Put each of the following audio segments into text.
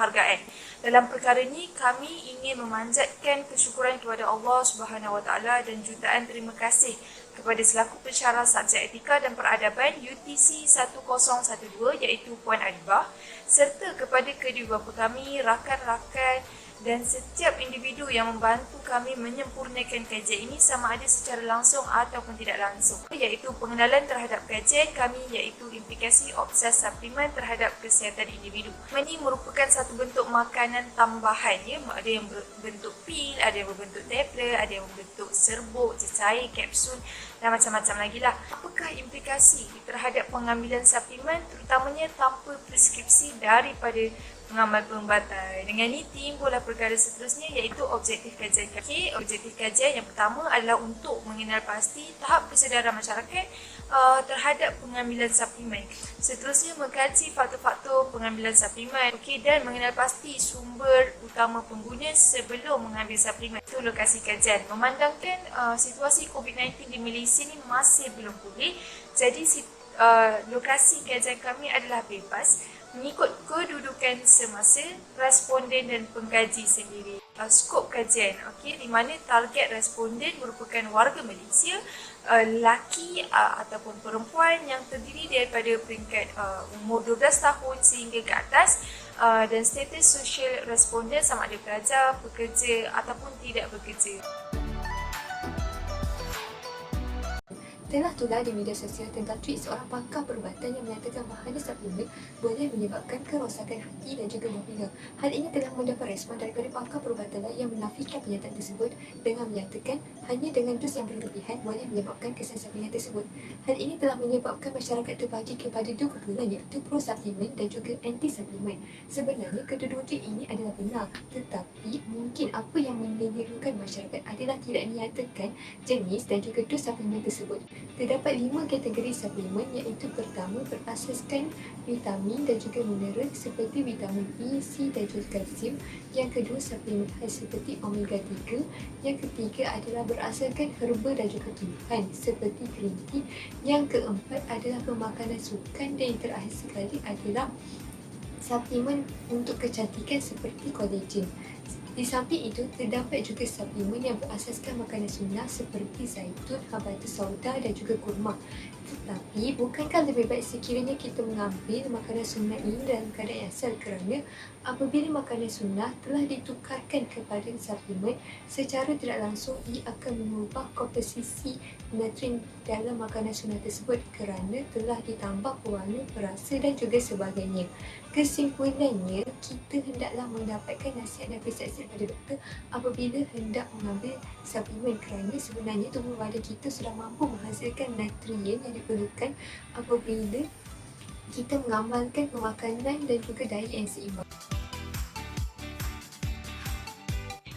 penghargaan. Dalam perkara ini, kami ingin memanjatkan kesyukuran kepada Allah Subhanahu Wa Taala dan jutaan terima kasih kepada selaku pensyarah subjek etika dan peradaban UTC 1012 iaitu Puan Adibah, serta kepada kedua bapa kami, rakan-rakan dan setiap individu yang membantu kami menyempurnakan kajian ini sama ada secara langsung ataupun tidak langsung, iaitu pengenalan terhadap kajian kami iaitu implikasi obses suplemen terhadap kesihatan individu. Ini merupakan satu bentuk makanan tambahan, ya. Ada yang berbentuk pil, ada yang berbentuk tablet, ada yang berbentuk serbuk, cecair, kapsul dan macam-macam lagi lah. Apakah implikasi terhadap pengambilan suplemen terutamanya tanpa preskripsi daripada pengamal perubatan? Dengan ini timbullah perkara seterusnya iaitu objektif kajian. Objektif kajian yang pertama adalah untuk mengenal pasti tahap kesedaran masyarakat terhadap pengambilan suplemen. Seterusnya mengkaji faktor-faktor pengambilan suplemen dan mengenal pasti sumber utama pengguna sebelum mengambil suplemen. Itu lokasi kajian. Memandangkan situasi COVID-19 di Malaysia ni masih belum pulih, jadi lokasi kajian kami adalah bebas mengikut kedudukan semasa responden dan pengkaji sendiri. Skop kajian, di mana target responden merupakan warga Malaysia, lelaki ataupun perempuan yang terdiri daripada peringkat umur 12 tahun sehingga ke atas, dan status sosial responden sama ada pelajar, pekerja ataupun tidak bekerja. Telah tular di media sosial tentang tweet seorang pakar perubatan yang menyatakan bahawa suplemen boleh menyebabkan kerosakan hati dan juga buah pinggang. Hal ini telah mendapat respon daripada pakar perubatan lain yang menafikan pernyataan tersebut dengan menyatakan hanya dengan dos yang berlebihan boleh menyebabkan kesan suplemen tersebut. Hal ini telah menyebabkan masyarakat terbagi kepada dua kumpulan iaitu pro-suplemen dan juga anti-suplemen. Sebenarnya kedua-dua tweet ini adalah benar, tetapi mungkin apa yang membingungkan masyarakat adalah tidak menyatakan jenis dan juga dos suplemen tersebut. Terdapat 5 kategori suplemen iaitu pertama berasaskan vitamin dan juga mineral seperti vitamin E, C dan juga kalsium. Yang kedua suplemen khas seperti omega 3. Yang ketiga adalah berasaskan herba dan juga tumbuhan seperti green tea. Yang keempat adalah pemakanan sukan dan yang terakhir sekali adalah suplemen untuk kecantikan seperti kolagen. Di samping itu, terdapat juga suplemen yang berasaskan makanan sunnah seperti zaitun, habatus sauda dan juga kurma. Tetapi, bukankah lebih baik sekiranya kita mengambil makanan sunnah ini dalam keadaan asal, kerana apabila makanan sunnah telah ditukarkan kepada suplemen, secara tidak langsung ia akan mengubah komposisi nutrien dalam makanan sunnah tersebut kerana telah ditambah pewarna, perasa dan juga sebagainya. Kesimpulannya, kita hendaklah mendapatkan nasihat dan persiapan daripada doktor apabila hendak mengambil suplemen, kerana sebenarnya tubuh badan kita sudah mampu menghasilkan nutrien yang diperlukan apabila kita mengamalkan pemakanan dan juga diet yang seimbang.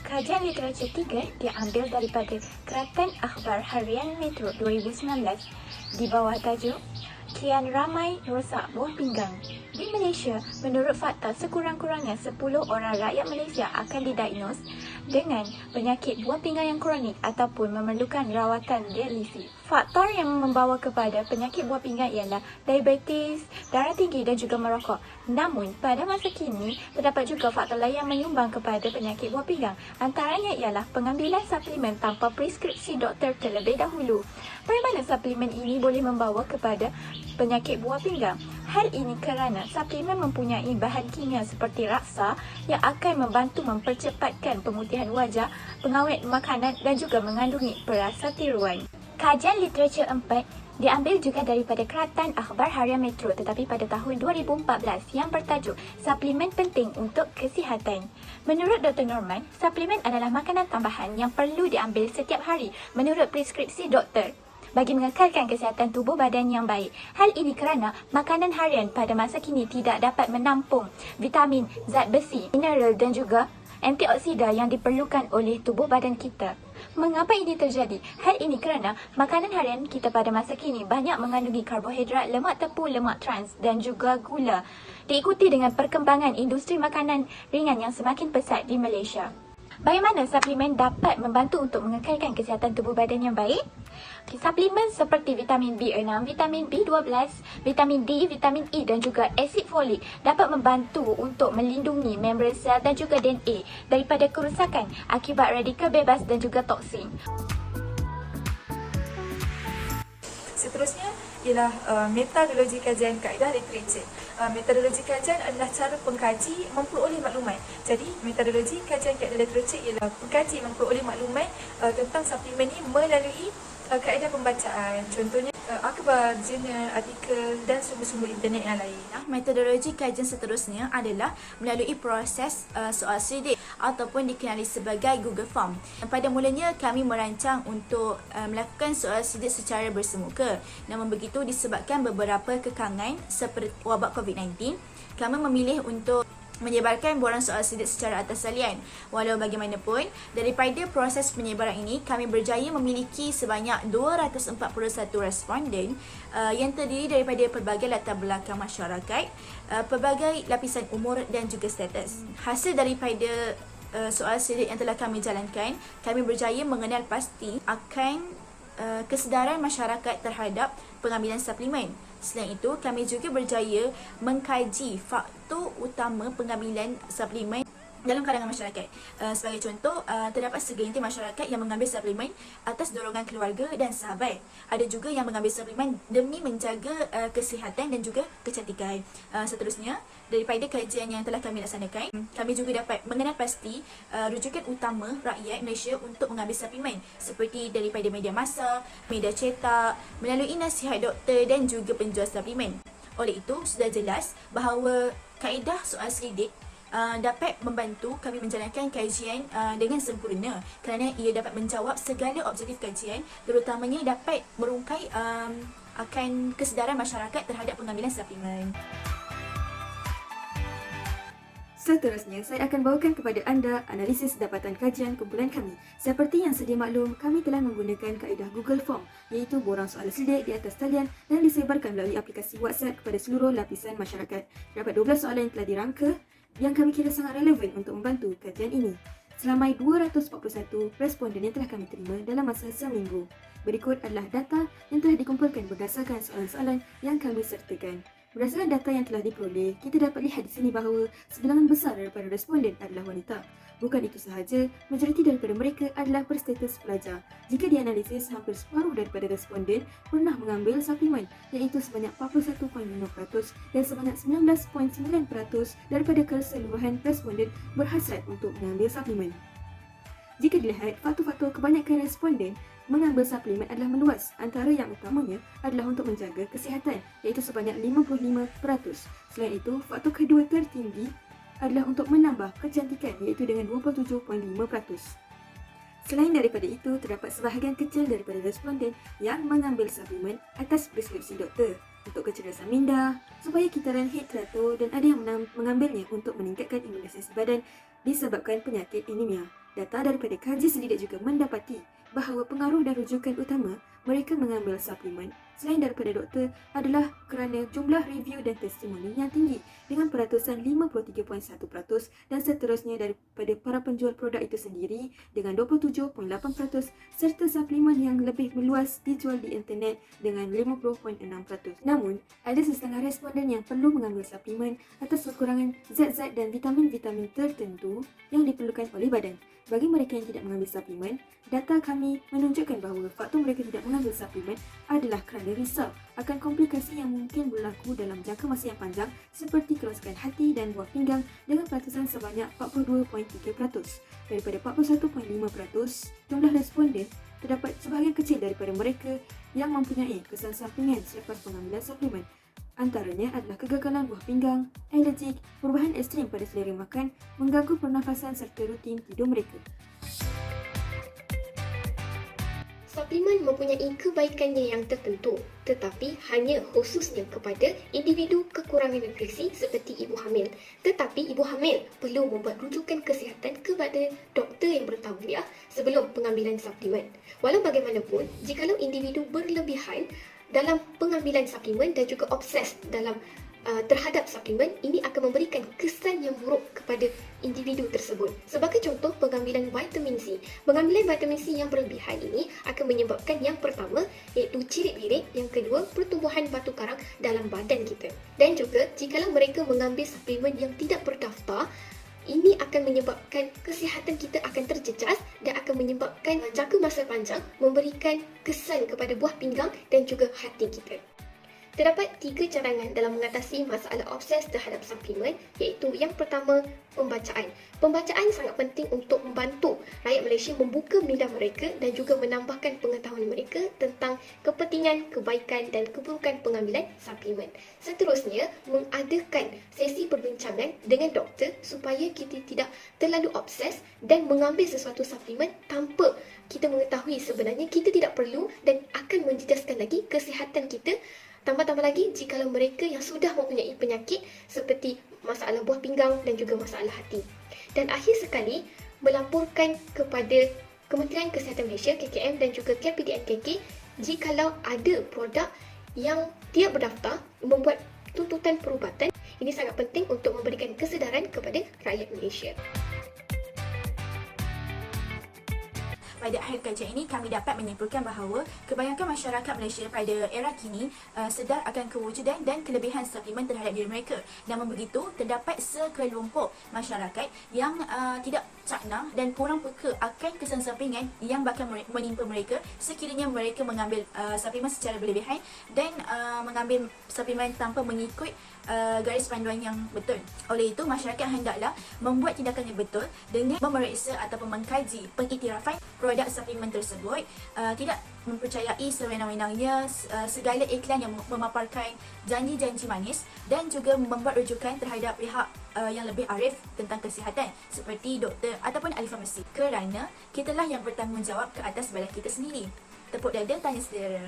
Kajian literatur 3 diambil daripada Keratan Akhbar Harian Metro 2019 di bawah tajuk Kian ramai rosak buah pinggang. Di Malaysia, menurut fakta, sekurang-kurangnya 10 orang rakyat Malaysia akan didiagnos dengan penyakit buah pinggang yang kronik ataupun memerlukan rawatan dialisis. Faktor yang membawa kepada penyakit buah pinggang ialah diabetes, darah tinggi dan juga merokok. Namun, pada masa kini, terdapat juga faktor lain yang menyumbang kepada penyakit buah pinggang. Antaranya ialah pengambilan suplemen tanpa preskripsi doktor terlebih dahulu. Bagaimana suplemen ini boleh membawa kepada penyakit buah pinggang? Hal ini kerana suplemen mempunyai bahan kimia seperti raksa yang akan membantu mempercepatkan pemutihan wajah, pengawet makanan dan juga mengandungi perasa tiruan. Kajian literatur 4 diambil juga daripada Keratan Akhbar Harian Metro tetapi pada tahun 2014 yang bertajuk Suplemen Penting untuk Kesihatan. Menurut Dr. Norman, suplemen adalah makanan tambahan yang perlu diambil setiap hari menurut preskripsi doktor bagi mengekalkan kesihatan tubuh badan yang baik. Hal ini kerana makanan harian pada masa kini tidak dapat menampung vitamin, zat besi, mineral dan juga antioksida yang diperlukan oleh tubuh badan kita. Mengapa ini terjadi? Hal ini kerana makanan harian kita pada masa kini banyak mengandungi karbohidrat, lemak tepu, lemak trans dan juga gula. Diikuti dengan perkembangan industri makanan ringan yang semakin pesat di Malaysia. Bagaimana suplemen dapat membantu untuk mengekalkan kesihatan tubuh badan yang baik? Suplemen seperti vitamin B6, vitamin B12, vitamin D, vitamin E dan juga asid folik dapat membantu untuk melindungi membran sel dan juga DNA daripada kerusakan akibat radikal bebas dan juga toksin. Seterusnya ialah metodologi kajian kaedah literatur. Metodologi kajian adalah cara pengkaji memperoleh maklumat. Jadi, metodologi kajian kaedah literatur ialah pengkaji memperoleh maklumat tentang suplemen ini melalui kaedah pembacaan. Contohnya akhbar, jurnal, artikel dan sumber-sumber internet yang lain. Metodologi kajian seterusnya adalah melalui proses soal selidik ataupun dikenali sebagai Google Form. Pada mulanya kami merancang untuk melakukan soal selidik secara bersemuka. Namun begitu disebabkan beberapa kekangan seperti wabak COVID-19, kami memilih untuk menyebarkan borang soal selidik secara atas salian. Walau bagaimanapun, daripada proses penyebaran ini, kami berjaya memiliki sebanyak 241 responden yang terdiri daripada pelbagai latar belakang masyarakat, pelbagai lapisan umur dan juga status. Hasil daripada soal selidik yang telah kami jalankan, kami berjaya mengenal pasti akan kesedaran masyarakat terhadap pengambilan suplemen. Selain itu, kami juga berjaya mengkaji faktor utama pengambilan suplemen dalam kalangan masyarakat. Sebagai contoh, terdapat segelintir masyarakat yang mengambil suplemen atas dorongan keluarga dan sahabat. Ada juga yang mengambil suplemen demi menjaga kesihatan dan juga kecantikan. Seterusnya, daripada kajian yang telah kami laksanakan, kami juga dapat mengenal pasti rujukan utama rakyat Malaysia untuk mengambil suplemen seperti daripada media massa, media cetak, melalui nasihat doktor dan juga penjual suplemen. Oleh itu, sudah jelas bahawa kaedah soal selidik dapat membantu kami menjalankan kajian dengan sempurna kerana ia dapat menjawab segala objektif kajian, terutamanya dapat merungkai akan kesedaran masyarakat terhadap pengambilan suplemen. Seterusnya, saya akan bawakan kepada anda analisis dapatan kajian kumpulan kami. Seperti yang sedia maklum, kami telah menggunakan kaedah Google Form, iaitu borang soal selidik di atas talian dan disebarkan melalui aplikasi WhatsApp kepada seluruh lapisan masyarakat. Terdapat 12 soalan yang telah dirangka yang kami kira sangat relevan untuk membantu kajian ini. Seramai 241 responden yang telah kami terima dalam masa seminggu. Berikut adalah data yang telah dikumpulkan berdasarkan soalan-soalan yang kami sertakan. Berdasarkan data yang telah diperoleh, kita dapat lihat di sini bahawa sebilangan besar daripada responden adalah wanita. Bukan itu sahaja, majoriti daripada mereka adalah berstatus pelajar. Jika dianalisis, hampir separuh daripada responden pernah mengambil suplemen, iaitu sebanyak 41.5% dan sebanyak 19.9% daripada keseluruhan responden berhasrat untuk mengambil suplemen. Jika dilihat, faktor-faktor kebanyakan responden mengambil suplemen adalah meluas. Antara yang utamanya adalah untuk menjaga kesihatan, iaitu sebanyak 55%. Selain itu, faktor kedua tertinggi adalah untuk menambah kecantikan, iaitu dengan 27.5%. Selain daripada itu, terdapat sebahagian kecil daripada responden yang mengambil suplemen atas preskripsi doktor untuk kecerdasan minda, supaya kitaran head teratur, dan ada yang mengambilnya untuk meningkatkan imunitas badan disebabkan penyakit anemia. Data daripada kaji selidik juga mendapati bahawa pengaruh dan rujukan utama mereka mengambil suplemen selain daripada doktor adalah kerana jumlah review dan testimoni yang tinggi dengan peratusan 53.1% dan seterusnya daripada para penjual produk itu sendiri dengan 27.8% serta suplemen yang lebih meluas dijual di internet dengan 50.6%. Namun, ada setengah responden yang perlu mengambil suplemen atas kekurangan zat-zat dan vitamin-vitamin tertentu yang diperlukan oleh badan. Bagi mereka yang tidak mengambil suplemen, data kami menunjukkan bahawa faktor mereka tidak mengambil suplemen adalah kerana risau akan komplikasi yang mungkin berlaku dalam jangka masa yang panjang seperti kerosakan hati dan buah pinggang dengan peratusan sebanyak 42.3%. Daripada 41.5% jumlah responden, terdapat sebahagian kecil daripada mereka yang mempunyai kesan sampingan selepas pengambilan suplemen. Antaranya adalah kegagalan buah pinggang, alergik, perubahan ekstrim pada selera makan, mengganggu pernafasan serta rutin tidur mereka. Suplemen mempunyai kebaikannya yang tertentu, tetapi hanya khususnya kepada individu kekurangan nutrisi seperti ibu hamil. Tetapi ibu hamil perlu membuat rujukan kesihatan kepada doktor yang bertauliah sebelum pengambilan suplemen. Walau bagaimanapun, jikalau individu berlebihan dalam pengambilan suplemen dan juga obses dalam terhadap suplemen, ini akan memberikan kesan yang buruk kepada individu tersebut. Sebagai contoh, pengambilan vitamin C. Pengambilan vitamin C yang berlebihan ini akan menyebabkan yang pertama iaitu cirit-birit, yang kedua pertumbuhan batu karang dalam badan kita. Dan juga jikalau mereka mengambil suplemen yang tidak berdaftar, ini akan menyebabkan kesihatan kita akan terjejas dan akan menyebabkan jangka masa panjang memberikan kesan kepada buah pinggang dan juga hati kita. Terdapat 3 cadangan dalam mengatasi masalah obses terhadap suplemen, iaitu yang pertama, pembacaan. Pembacaan sangat penting untuk membantu rakyat Malaysia membuka minda mereka dan juga menambahkan pengetahuan mereka tentang kepentingan, kebaikan dan keburukan pengambilan suplemen. Seterusnya, mengadakan sesi perbincangan dengan doktor supaya kita tidak terlalu obses dan mengambil sesuatu suplemen tanpa kita mengetahui sebenarnya kita tidak perlu dan akan menjejaskan lagi kesihatan kita. Tambah-tambah lagi jikalau mereka yang sudah mempunyai penyakit seperti masalah buah pinggang dan juga masalah hati. Dan akhir sekali, melaporkan kepada Kementerian Kesihatan Malaysia, KKM dan juga KPDNKK jikalau ada produk yang tidak berdaftar membuat tuntutan perubatan. Ini sangat penting untuk memberikan kesedaran kepada rakyat Malaysia. Pada akhir kajian ini, kami dapat menyimpulkan bahawa kebanyakan masyarakat Malaysia pada era kini sedar akan kewujudan dan kelebihan suplemen terhadap diri mereka. Namun begitu, terdapat sekelompok masyarakat yang tidak cakna dan kurang peka akan kesan sampingan yang bakal menimpa mereka sekiranya mereka mengambil suplemen secara berlebihan dan mengambil suplemen tanpa mengikut garis panduan yang betul. Oleh itu, masyarakat hendaklah membuat tindakan yang betul dengan memeriksa ataupun mengkaji pengiktirafan produk suplemen tersebut, tidak mempercayai sewenang-wenangnya segala iklan yang memaparkan janji-janji manis dan juga membuat rujukan terhadap pihak yang lebih arif tentang kesihatan seperti doktor ataupun ahli farmasi, kerana kitalah yang bertanggungjawab ke atas badan kita sendiri. Tepuk dada, tanya saudara.